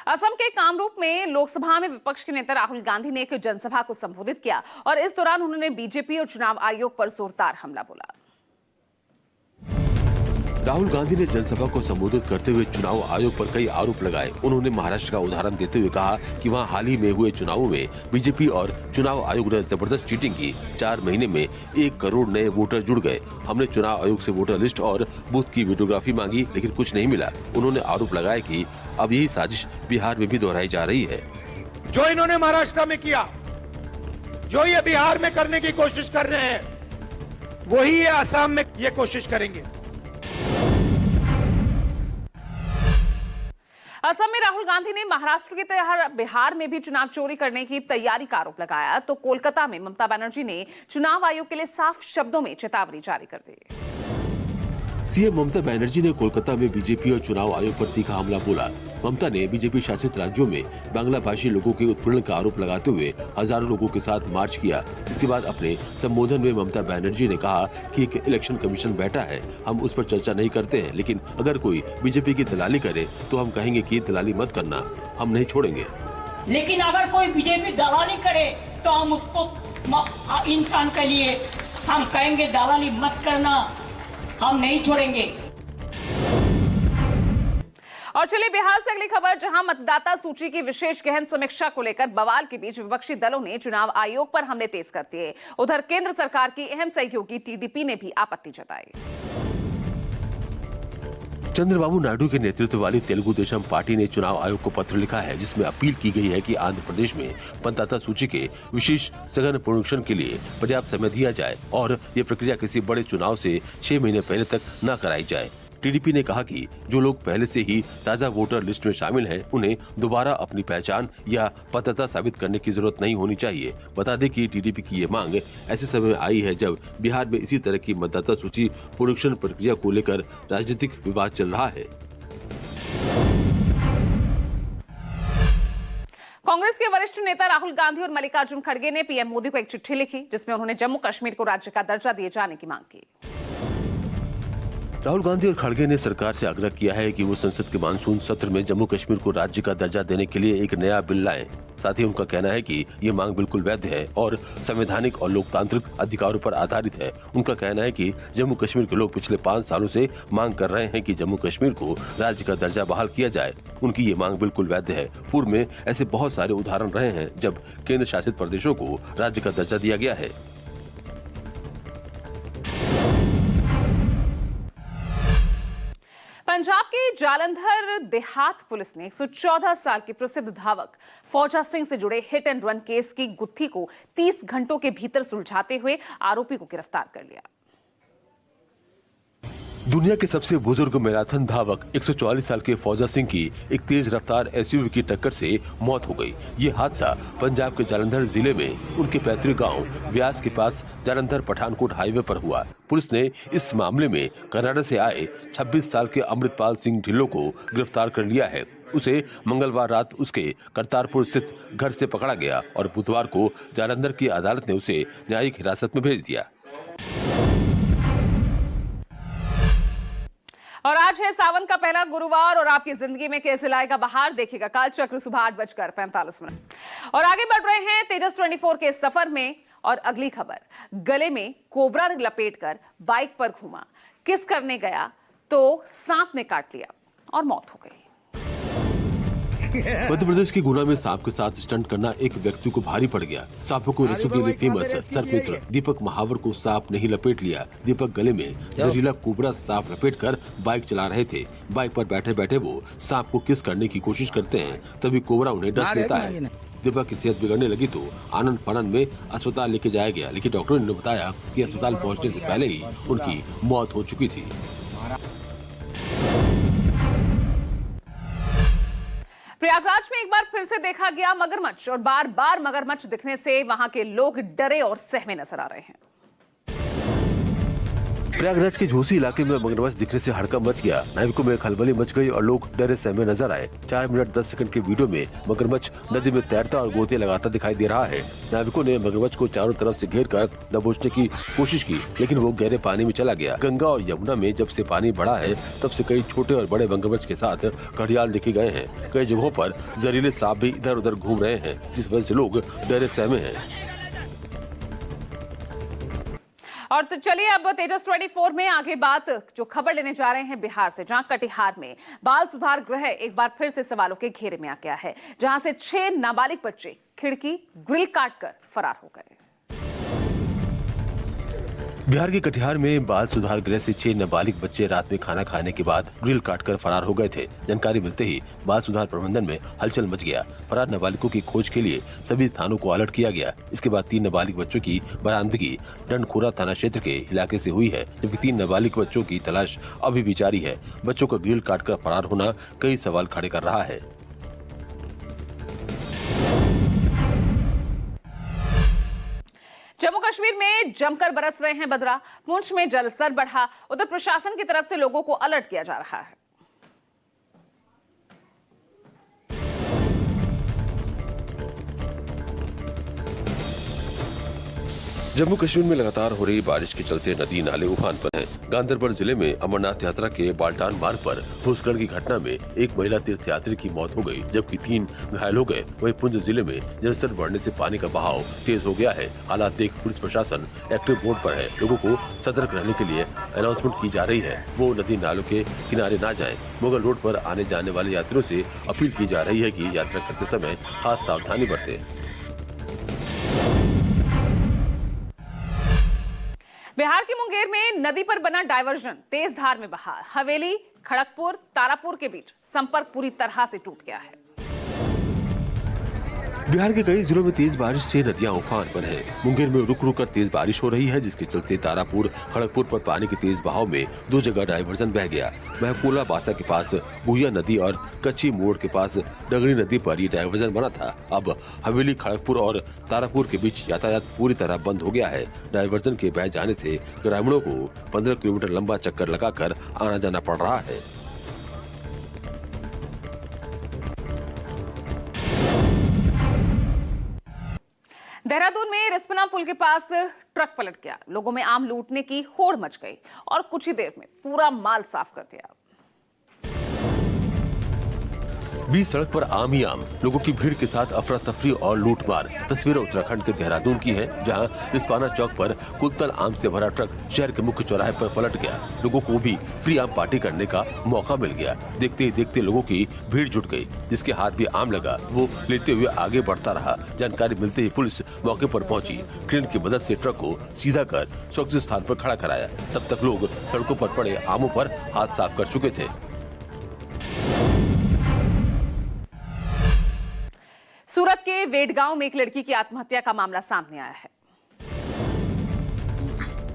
असम के कामरूप में लोकसभा में विपक्ष के नेता राहुल गांधी ने एक जनसभा को संबोधित किया और इस दौरान उन्होंने बीजेपी और चुनाव आयोग पर जोरदार हमला बोला। राहुल गांधी ने जनसभा को संबोधित करते हुए चुनाव आयोग पर कई आरोप लगाए। उन्होंने महाराष्ट्र का उदाहरण देते हुए कहा कि वहां हाल ही में हुए चुनावों में बीजेपी और चुनाव आयोग ने जबरदस्त चीटिंग की। 4 महीने में 1 करोड़ नए वोटर जुड़ गए। हमने चुनाव आयोग से वोटर लिस्ट और बूथ की वीडियोग्राफी मांगी, लेकिन कुछ नहीं मिला। उन्होंने आरोप लगाया कि अब यही साजिश बिहार में भी दोहराई जा रही है। जो इन्होंने महाराष्ट्र में किया, जो ये बिहार में करने की कोशिश कर रहे हैं, वही ये असम में ये कोशिश करेंगे। असम में राहुल गांधी ने महाराष्ट्र की तरह बिहार में भी चुनाव चोरी करने की तैयारी का आरोप लगाया, तो कोलकाता में ममता बनर्जी ने चुनाव आयोग के लिए साफ शब्दों में चेतावनी जारी कर दी। सीएम ममता बनर्जी ने कोलकाता में बीजेपी और चुनाव आयोग पर तीखा हमला बोला। ममता ने बीजेपी शासित राज्यों में बांग्ला भाषी लोगों के उत्पीड़न का आरोप लगाते हुए हजारों लोगों के साथ मार्च किया। इसके बाद अपने संबोधन में ममता बनर्जी ने कहा कि एक इलेक्शन कमीशन बैठा है, हम उस पर चर्चा नहीं करते हैं, लेकिन अगर कोई बीजेपी की दलाली करे तो हम कहेंगे कि दलाली मत करना, हम नहीं छोड़ेंगे। लेकिन अगर कोई बीजेपी दलाली करे तो हम उसको इंसान के लिए हम कहेंगे दलाली मत करना, हम नहीं छोड़ेंगे। और चलिए बिहार से अगली खबर, जहां मतदाता सूची की विशेष गहन समीक्षा को लेकर बवाल के बीच विपक्षी दलों ने चुनाव आयोग पर हमले तेज कर दिए। उधर केंद्र सरकार की अहम सहयोगी टीडीपी ने भी आपत्ति जताई। चंद्रबाबू नायडू के नेतृत्व वाली तेलुगु देशम पार्टी ने चुनाव आयोग को पत्र लिखा है, जिसमें अपील की गई है कि आंध्र प्रदेश में मतदाता सूची के विशेष सघन पुनरीक्षण के लिए पर्याप्त समय दिया जाए और ये प्रक्रिया किसी बड़े चुनाव से 6 महीने पहले तक न कराई जाए। टीडीपी ने कहा कि जो लोग पहले से ही ताजा वोटर लिस्ट में शामिल हैं, उन्हें दोबारा अपनी पहचान या पात्रता साबित करने की जरूरत नहीं होनी चाहिए। बता दें कि टीडीपी की ये मांग ऐसे समय में आई है जब बिहार में इसी तरह की मतदाता सूची पुनरीक्षण प्रक्रिया को लेकर राजनीतिक विवाद चल रहा है। कांग्रेस के वरिष्ठ नेता राहुल गांधी और मल्लिकार्जुन खड़गे ने पीएम मोदी को एक चिट्ठी लिखी, जिसमें उन्होंने जम्मू कश्मीर को राज्य का दर्जा दिए जाने की मांग की। राहुल गांधी और खड़गे ने सरकार से आग्रह किया है कि वो संसद के मानसून सत्र में जम्मू कश्मीर को राज्य का दर्जा देने के लिए एक नया बिल लाएं। साथ ही उनका कहना है कि ये मांग बिल्कुल वैध है और संवैधानिक और लोकतांत्रिक अधिकारों पर आधारित है। उनका कहना है कि जम्मू कश्मीर के लोग पिछले 5 सालों से मांग कर रहे हैं कि जम्मू कश्मीर को राज्य का दर्जा बहाल किया जाए। उनकी ये मांग बिल्कुल वैध है। पूर्व में ऐसे बहुत सारे उदाहरण रहे हैं जब केंद्र शासित प्रदेशों को राज्य का दर्जा दिया गया है। पंजाब के जालंधर देहात पुलिस ने 114 साल के प्रसिद्ध धावक फौजा सिंह से जुड़े हिट एंड रन केस की गुत्थी को 30 घंटों के भीतर सुलझाते हुए आरोपी को गिरफ्तार कर लिया। दुनिया के सबसे बुजुर्ग मैराथन धावक 144 साल के फौजा सिंह की एक तेज रफ्तार एसयूवी की टक्कर से मौत हो गई। ये हादसा पंजाब के जालंधर जिले में उनके पैतृक गांव व्यास के पास जालंधर पठानकोट हाईवे पर हुआ। पुलिस ने इस मामले में कनाडा से आए 26 साल के अमृतपाल सिंह ढिल्लों को गिरफ्तार कर लिया है। उसे मंगलवार रात उसके करतारपुर स्थित घर से पकड़ा गया और बुधवार को जालंधर की अदालत ने उसे न्यायिक हिरासत में भेज दिया। और आज है सावन का पहला गुरुवार और आपकी जिंदगी में कैसे लाएगा बहार, देखिएगा काल चक्र सुबह 8:45। और आगे बढ़ रहे हैं तेजस 24 के सफर में। और अगली खबर, गले में कोबरा लपेटकर बाइक पर घूमा, किस करने गया तो सांप ने काट लिया और मौत हो गई। मध्य प्रदेश के गुना में सांप के साथ स्टंट करना एक व्यक्ति को भारी पड़ गया। सांपों को रेस्क्यू के लिए फेमस सर्पमित्र दीपक महावर को सांप नहीं लपेट लिया। दीपक गले में जहरीला कोबरा सांप लपेटकर बाइक चला रहे थे। बाइक पर बैठे बैठे वो सांप को किस करने की कोशिश करते हैं, तभी कोबरा उन्हें डस लेता है। दीपक की सेहत बिगड़ने लगी तो आनंद फानंद में अस्पताल लेके जाया गया, लेकिन डॉक्टरों ने बताया कि अस्पताल पहुंचने से पहले ही उनकी मौत हो चुकी थी। प्रयागराज में एक बार फिर से देखा गया मगरमच्छ और बार बार मगरमच्छ दिखने से वहां के लोग डरे और सहमे नजर आ रहे हैं। प्रयागराज के झोसी इलाके में मगरमच्छ दिखने से हड़कंप मच गया। नाविकों में खलबली मच गई और लोग डरे सहमे नजर आए। 4 मिनट 10 सेकंड के वीडियो में मगरमच्छ नदी में तैरता और गोते लगाता दिखाई दे रहा है। नाविकों ने मगरमच्छ को चारों तरफ से घेर कर दबोचने की कोशिश की, लेकिन वो गहरे पानी में चला गया। गंगा और यमुना में जब से पानी बढ़ा है तब से कई छोटे और बड़े मगरमच्छ के साथ घड़ियाल देखे गए हैं। कई जगहों पर जहरीले सांप भी इधर उधर घूम रहे हैं, जिस वजह से लोग डरे सहमे हैं। और तो चलिए अब तेजस 24 में आगे बात जो खबर लेने जा रहे हैं बिहार से, जहां कटिहार में बाल सुधार गृह एक बार फिर से सवालों के घेरे में आ गया है, जहां से 6 नाबालिग बच्चे खिड़की ग्रिल काटकर फरार हो गए। बिहार के कटिहार में बाल सुधार गृह से 6 नाबालिग बच्चे रात में खाना खाने के बाद ग्रिल काटकर फरार हो गए थे। जानकारी मिलते ही बाल सुधार प्रबंधन में हलचल मच गया। फरार नाबालिगों की खोज के लिए सभी थानों को अलर्ट किया गया। इसके बाद 3 नाबालिग बच्चों की बरामदगी डंडखोरा थाना क्षेत्र के इलाके से हुई है, जबकि 3 नाबालिग बच्चों की तलाश अभी भी जारी है। बच्चों का ग्रिल काटकर फरार होना कई सवाल खड़े कर रहा है। जम्मू कश्मीर में जमकर बरस रहे हैं बदरा। पुंछ में जलस्तर बढ़ा। उधर प्रशासन की तरफ से लोगों को अलर्ट किया जा रहा है। जम्मू कश्मीर में लगातार हो रही बारिश के चलते नदी नाले उफान पर हैं। गांधरबल जिले में अमरनाथ यात्रा के बाल्टान मार्ग पर भूस्खलन की घटना में एक महिला तीर्थयात्री की मौत हो गई, जबकि 3 घायल हो गए। वहीं पुंछ जिले में जलस्तर बढ़ने से पानी का बहाव तेज हो गया है। हालात देख पुलिस प्रशासन एक्टिव मोड पर है। लोगों को सतर्क रहने के लिए अनाउंसमेंट की जा रही है, वो नदी नालों के किनारे न जाएं। मुगल रोड पर आने जाने वाले यात्रियों से अपील की जा रही है कि यात्रा करते समय खास सावधानी बरतें। बिहार के मुंगेर में नदी पर बना डायवर्जन तेज धार में बहा। हवेली, खड़गपुर, तारापुर के बीच संपर्क पूरी तरह से टूट गया है। बिहार के कई जिलों में तेज बारिश से नदियां उफान पर हैं। मुंगेर में रुक रुक कर तेज बारिश हो रही है, जिसके चलते तारापुर, खड़गपुर पर पानी के तेज बहाव में 2 जगह डायवर्जन बह गया। महपुला बासा के पास गुहिया नदी और कच्ची मोड़ के पास डगड़ी नदी पर ये डायवर्जन बना था। अब हवेली, खड़गपुर और तारापुर के बीच यातायात पूरी तरह बंद हो गया है। डायवर्जन के बह जाने से ग्रामीणों को 15 किलोमीटर लंबा चक्कर लगाकर आना जाना पड़ रहा है। देहरादून में रिस्पना पुल के पास ट्रक पलट गया। लोगों में आम लूटने की होड़ मच गई और कुछ ही देर में पूरा माल साफ कर दिया। बीच सड़क पर आम ही आम लोगों की भीड़ के साथ अफरा तफरी और लूटमार। तस्वीरें उत्तराखंड के देहरादून की हैं, जहां रिस्पाना चौक पर कुंतल आम से भरा ट्रक शहर के मुख्य चौराहे पर पलट गया। लोगों को भी फ्री आम पार्टी करने का मौका मिल गया। देखते ही देखते लोगों की भीड़ जुट गई। जिसके हाथ भी आम लगा वो लेते हुए आगे बढ़ता रहा। जानकारी मिलते ही पुलिस मौके पर पहुंची। क्रेन की मदद से ट्रक को सीधा कर सुरक्षित स्थान पर खड़ा कराया। तब तक लोग सड़कों पर पड़े आमों पर हाथ साफ कर चुके थे। सूरत के वेडगांव में एक लड़की की आत्महत्या का मामला सामने आया है।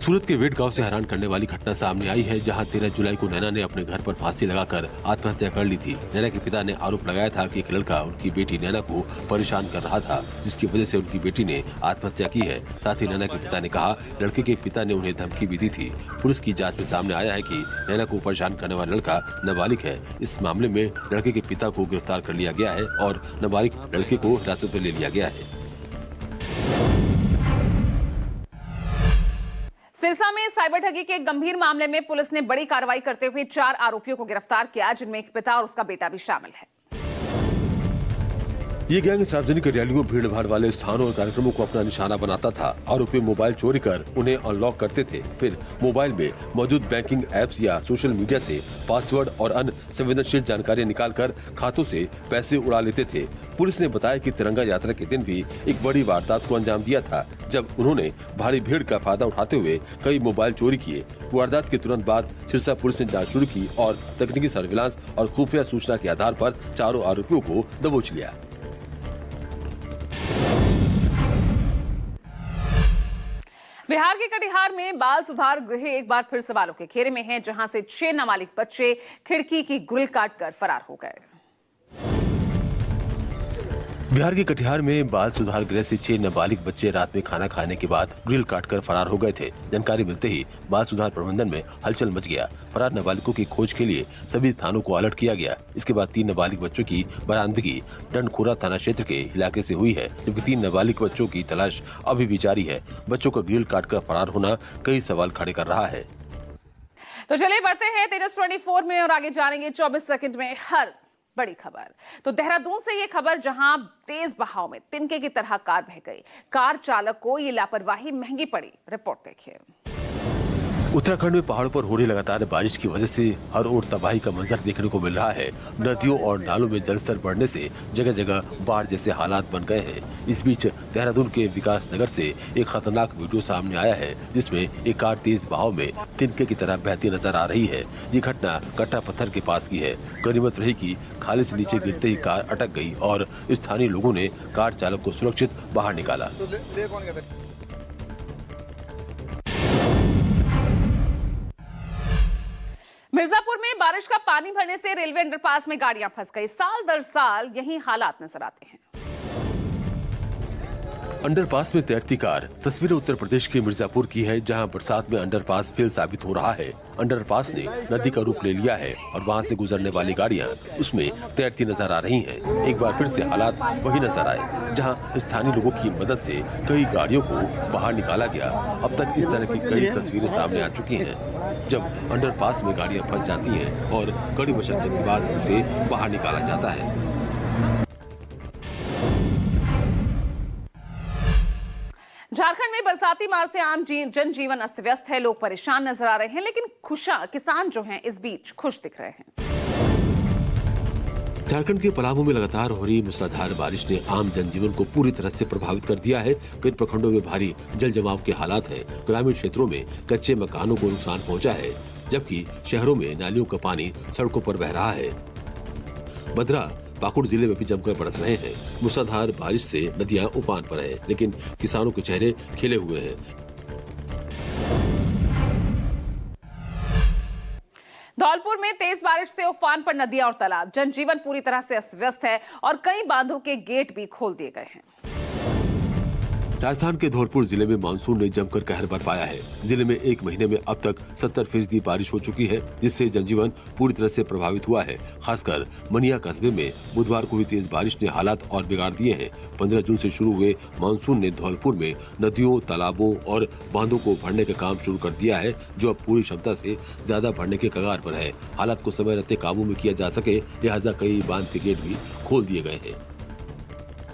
सूरत के वेडगांव से हैरान करने वाली घटना सामने आई है, जहां 13 जुलाई को नैना ने अपने घर पर फांसी लगाकर आत्महत्या कर ली थी। नैना के पिता ने आरोप लगाया था कि एक लड़का उनकी बेटी नैना को परेशान कर रहा था, जिसकी वजह से उनकी बेटी ने आत्महत्या की है। साथ ही नैना के पिता ने कहा लड़के के पिता ने उन्हें धमकी भी दी थी। पुलिस की जाँच में सामने आया है कि नैना को परेशान करने वाला लड़का नाबालिग है। इस मामले में लड़के के पिता को गिरफ्तार कर लिया गया है और नाबालिग लड़के को हिरासत में ले लिया गया है। सिरसा में साइबर ठगी के एक गंभीर मामले में पुलिस ने बड़ी कार्रवाई करते हुए 4 आरोपियों को गिरफ्तार किया, जिनमें एक पिता और उसका बेटा भी शामिल है। ये गैंग सार्वजनिक रैलियों, भीड़ भाड़ वाले स्थानों और कार्यक्रमों को अपना निशाना बनाता था। आरोपी मोबाइल चोरी कर उन्हें अनलॉक करते थे, फिर मोबाइल में मौजूद बैंकिंग ऐप्स या सोशल मीडिया से पासवर्ड और अन्य संवेदनशील जानकारी निकालकर खातों से पैसे उड़ा लेते थे। पुलिस ने बताया कि तिरंगा यात्रा के दिन भी एक बड़ी वारदात को अंजाम दिया था, जब उन्होंने भारी भीड़ का फायदा उठाते हुए कई मोबाइल चोरी किए। वारदात के तुरंत बाद सिरसा पुलिस ने जांच शुरू की और तकनीकी सर्विलांस और खुफिया सूचना के आधार पर चारों आरोपियों को दबोच लिया। बिहार के कटिहार में बाल सुधार गृह एक बार फिर सवालों के घेरे में है, जहां से 6 नाबालिग बच्चे खिड़की की ग्रिल काटकर फरार हो गए। बिहार के कटिहार में बाल सुधार गृह से 6 नाबालिग बच्चे रात में खाना खाने के बाद ग्रिल काटकर फरार हो गए थे। जानकारी मिलते ही बाल सुधार प्रबंधन में हलचल मच गया। फरार नाबालिगों की खोज के लिए सभी थानों को अलर्ट किया गया। इसके बाद 3 नाबालिग बच्चों की बरामदगी डंडखोरा थाना क्षेत्र के इलाके से हुई है, जबकि 3 नाबालिग बच्चों की तलाश अभी भी जारी है। बच्चों का ग्रिल काटकर फरार होना कई सवाल खड़े कर रहा है। तो चलिए बढ़ते हैं तेजस 24 में और आगे जानेंगे 24 सेकंड में हर बड़ी खबर। तो देहरादून से ये खबर, जहां तेज बहाव में तिनके की तरह कार बह गई। कार चालक को ये लापरवाही महंगी पड़ी। रिपोर्ट देखिए। उत्तराखंड में पहाड़ों पर हो रही लगातार बारिश की वजह से हर ओर तबाही का मंजर देखने को मिल रहा है। नदियों और नालों में जलस्तर बढ़ने से जगह जगह बाढ़ जैसे हालात बन गए हैं। इस बीच देहरादून के विकास नगर से एक खतरनाक वीडियो सामने आया है, जिसमें एक कार तेज बहाव में तिनके की तरह बहती नजर आ रही है। ये घटना कट्टा पत्थर के पास की है। गनीमत रही कि खाले से नीचे गिरते ही कार अटक गई और स्थानीय लोगों ने कार चालक को सुरक्षित बाहर निकाला। मिर्जापुर में बारिश का पानी भरने से रेलवे अंडरपास में गाड़ियां फंस गई। साल दर साल यही हालात नजर आते हैं। अंडरपास में तैरती कार। तस्वीरें उत्तर प्रदेश के मिर्जापुर की है, जहां बरसात में अंडरपास फेल साबित हो रहा है। अंडरपास ने नदी का रूप ले लिया है और वहां से गुजरने वाली गाड़ियां उसमें तैरती नजर आ रही हैं। एक बार फिर से हालात वही नजर आए, जहां स्थानीय लोगों की मदद से कई गाड़ियों को बाहर निकाला गया। अब तक इस तरह की कई तस्वीरें सामने आ चुकी हैं, जब अंडरपास में गाड़ियां फंस जाती हैं और कड़ी मशक्कत के बाद उसे बाहर निकाला जाता है। झारखंड में बरसाती मार से आम जनजीवन अस्त व्यस्त है। लोग परेशान नजर आ रहे हैं, लेकिन किसान जो हैं इस बीच खुश दिख रहे हैं। झारखंड के पलामू में लगातार हो रही मूसलाधार बारिश ने आम जनजीवन को पूरी तरह से प्रभावित कर दिया है। कई प्रखंडों में भारी जल जमाव के हालात हैं। ग्रामीण क्षेत्रों में कच्चे मकानों को नुकसान पहुंचा है, जबकि शहरों में नालियों का पानी सड़कों पर बह रहा है। भद्रा पाकुड़ जिले में भी जमकर बरस रहे हैं। मूसलाधार बारिश से नदियां उफान पर हैं, लेकिन किसानों के चेहरे खिले हुए हैं। धौलपुर में तेज बारिश से उफान पर नदियां और तालाब। जनजीवन पूरी तरह से अस्त व्यस्त है और कई बांधों के गेट भी खोल दिए गए हैं। राजस्थान के धौलपुर जिले में मानसून ने जमकर कहर बरपाया है। जिले में एक महीने में अब तक 70% बारिश हो चुकी है, जिससे जनजीवन पूरी तरह से प्रभावित हुआ है। खासकर मनिया कस्बे में बुधवार को हुई तेज बारिश ने हालात और बिगाड़ दिए हैं। 15 जून से शुरू हुए मानसून ने धौलपुर में नदियों, तालाबों और बांधों को भरने का काम शुरू कर दिया है, जो अब पूरी क्षमता से ज्यादा भरने के कगार पर है। हालात को समय रहते काबू में किया जा सके, लिहाजा कई बांध के गेट भी खोल दिए गए हैं।